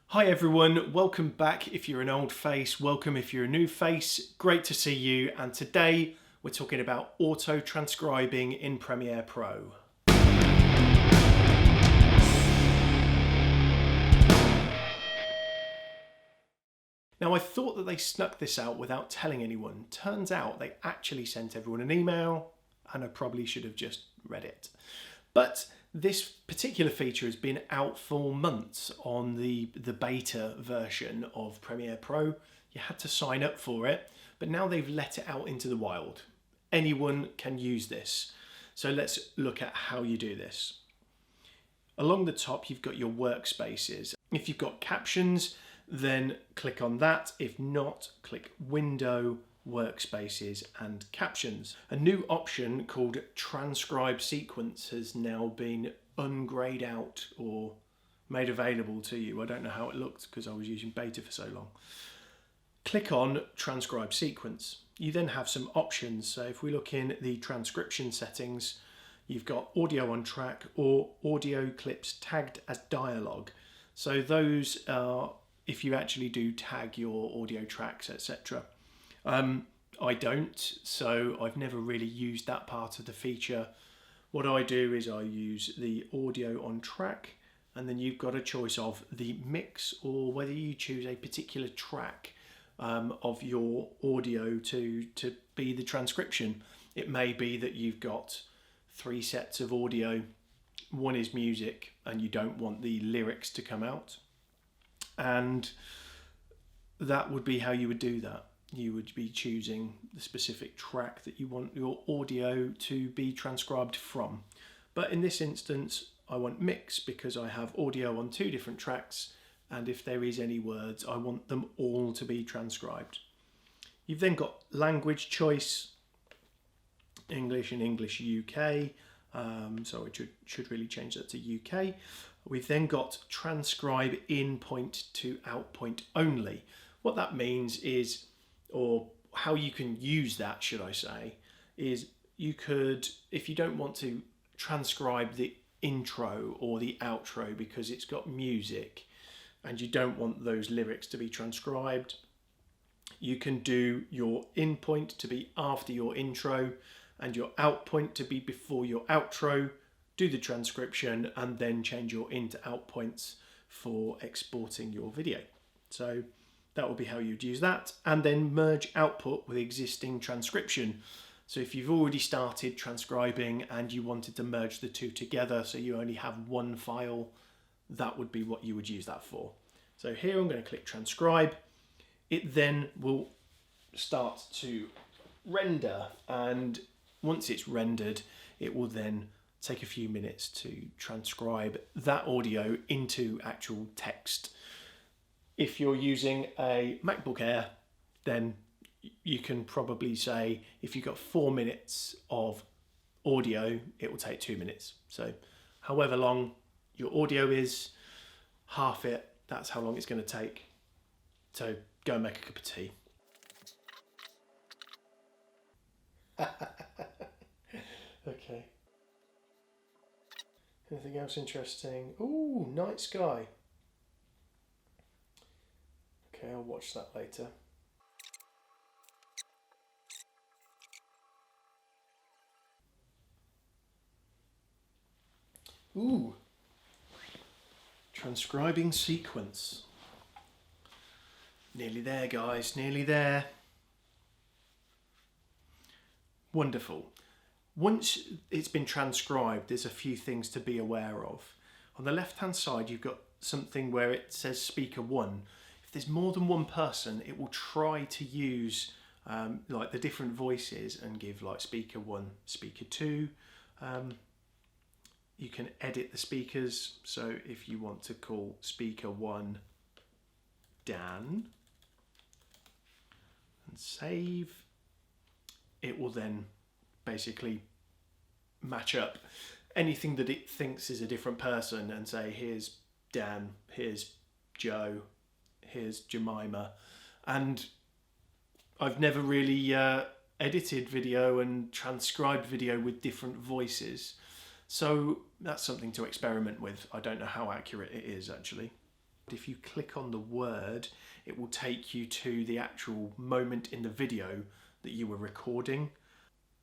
Hi everyone, welcome back if you're an old face, welcome if you're a new face, great to see you, and today we're talking about auto transcribing in Premiere Pro. Now I thought that they snuck this out without telling anyone. Turns out they actually sent everyone an email and I probably should have just read it. But this particular feature has been out for months on the beta version of Premiere Pro. You had to sign up for it, but now they've let it out into the wild. Anyone can use this. So let's look at how you do this. Along the top, you've got your workspaces. If you've got captions, then click on that. If not, click Window, Workspaces and Captions. A new option called Transcribe Sequence has now been ungrayed out or made available to you. I don't know how it looked because I was using beta for so long. Click on Transcribe Sequence. You then have some options. So if we look in the transcription settings, you've got audio on track or audio clips tagged as dialogue. So those are if you actually do tag your audio tracks, etc. I don't, so I've never really used that part of the feature. What I do is I use the audio on track, and then you've got a choice of the mix or whether you choose a particular track of your audio to be the transcription. It may be that you've got 3 sets of audio, one is music, and you don't want the lyrics to come out. And that would be how you would do that. You would be choosing the specific track that you want your audio to be transcribed from. But in this instance, I want mix because I have audio on 2 different tracks, and if there is any words, I want them all to be transcribed. You've then got language choice, English and English UK. So it should really change that to UK. We've then got transcribe in point to out point only. What that means is, or how you can use that, should I say, is you could, if you don't want to transcribe the intro or the outro because it's got music and you don't want those lyrics to be transcribed, you can do your in point to be after your intro and your out point to be before your outro, do the transcription and then change your in to out points for exporting your video. So that will be how you'd use that, and then merge output with existing transcription. So if you've already started transcribing and you wanted to merge the 2 together so you only have one file, that would be what you would use that for. So here I'm going to click transcribe. It then will start to render, and once it's rendered, it will then take a few minutes to transcribe that audio into actual text. If you're using a MacBook Air, then you can probably say if you've got 4 minutes of audio, it will take 2 minutes. So however long your audio is, half it, that's how long it's going to take. So go and make a cup of tea. Okay. Anything else interesting? Ooh, night sky. Okay, I'll watch that later. Ooh. Transcribing sequence. Nearly there, guys, nearly there. Wonderful. Once it's been transcribed, there's a few things to be aware of. On the left-hand side, you've got something where it says speaker 1. If there's more than one person, it will try to use like the different voices and give like speaker 1, speaker 2. You can edit the speakers. So if you want to call speaker 1 Dan and save, it will then basically match up anything that it thinks is a different person and say, here's Dan, here's Joe, here's Jemima. And I've never really edited video and transcribed video with different voices. So that's something to experiment with. I don't know how accurate it is actually. If you click on the word, it will take you to the actual moment in the video that you were recording.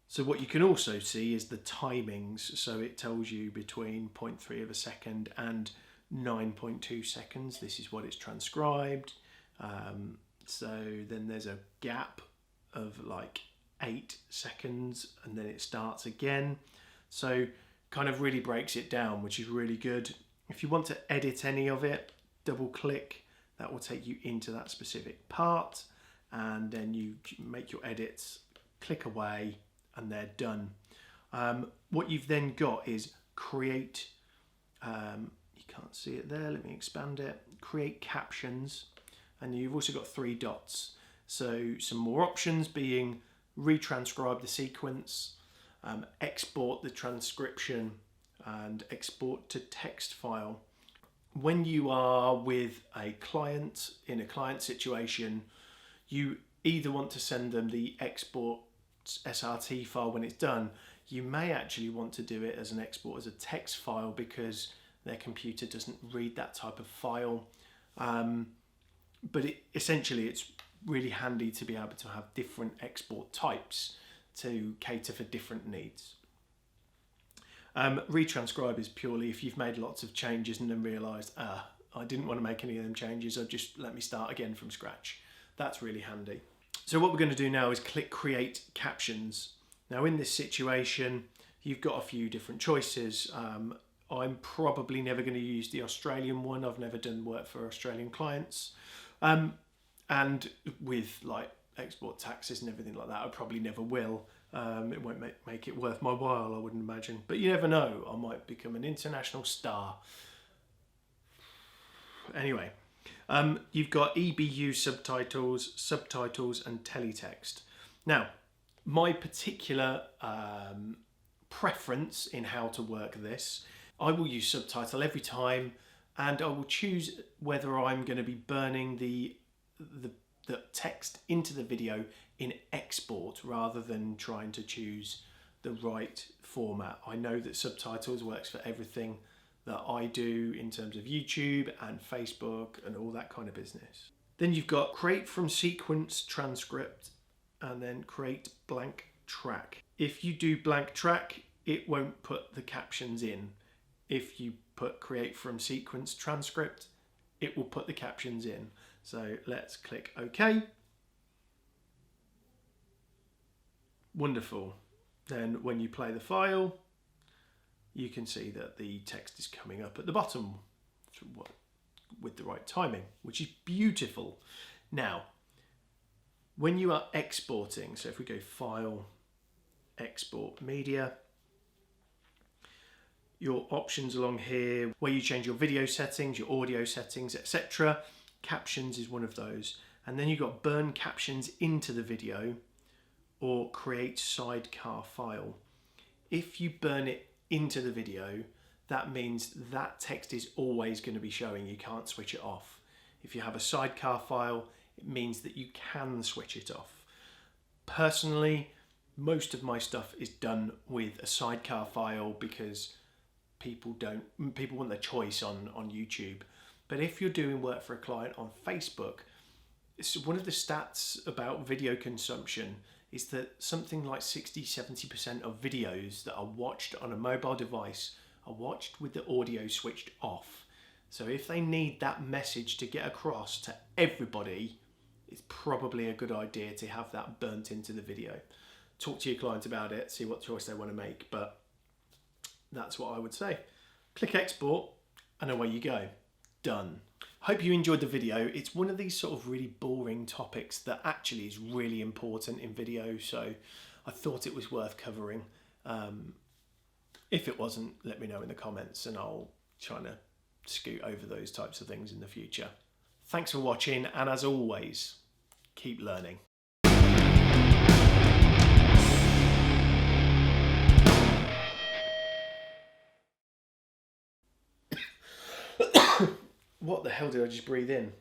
So what you can also see is the timings. So it tells you between 0.3 of a second and 9.2 seconds. This is what it's transcribed. So then there's a gap of like 8 seconds and then it starts again. So kind of really breaks it down, which is really good. If you want to edit any of it, double click, that will take you into that specific part, and then you make your edits, click away, and they're done. What you've then got is create, you can't see it there, let me expand it, create captions, and you've also got 3 dots. So some more options being retranscribe the sequence, export the transcription, and export to text file. When you are with a client in a client situation, you either want to send them the export SRT file when it's done. You may actually want to do it as an export as a text file because their computer doesn't read that type of file. But essentially it's really handy to be able to have different export types to cater for different needs. Retranscribe is purely if you've made lots of changes and then realised, I didn't want to make any of them changes, so just let me start again from scratch. That's really handy. So what we're going to do now is click Create Captions. Now in this situation, you've got a few different choices. I'm probably never going to use the Australian one. I've never done work for Australian clients. And with like export taxes and everything like that, I probably never will. It won't make it worth my while, I wouldn't imagine. But you never know, I might become an international star. Anyway, you've got EBU subtitles and teletext. Now, my particular preference in how to work this, I will use subtitle every time, and I will choose whether I'm going to be burning the text into the video in export rather than trying to choose the right format. I know that subtitles works for everything that I do in terms of YouTube and Facebook and all that kind of business. Then you've got create from sequence transcript and then create blank track. If you do blank track, it won't put the captions in. If you put create from sequence transcript, it will put the captions in. So let's click OK. Wonderful. Then when you play the file, you can see that the text is coming up at the bottom with the right timing, which is beautiful. Now, when you are exporting, so if we go File, Export Media, your options along here where you change your video settings, your audio settings, etc. Captions is one of those. And then you've got burn captions into the video or create sidecar file. If you burn it into the video, that means that text is always going to be showing. You can't switch it off. If you have a sidecar file, it means that you can switch it off. Personally, most of my stuff is done with a sidecar file because people want their choice on YouTube. But if you're doing work for a client on Facebook, it's one of the stats about video consumption is that something like 60-70% of videos that are watched on a mobile device are watched with the audio switched off. So if they need that message to get across to everybody, it's probably a good idea to have that burnt into the video. Talk to your client about it, see what choice they want to make, but that's what I would say. Click export and away you go. Done. Hope you enjoyed the video. It's one of these sort of really boring topics that actually is really important in video, so I thought it was worth covering. If it wasn't, let me know in the comments and I'll try to scoot over those types of things in the future. Thanks for watching, and as always, keep learning. What the hell did I just breathe in?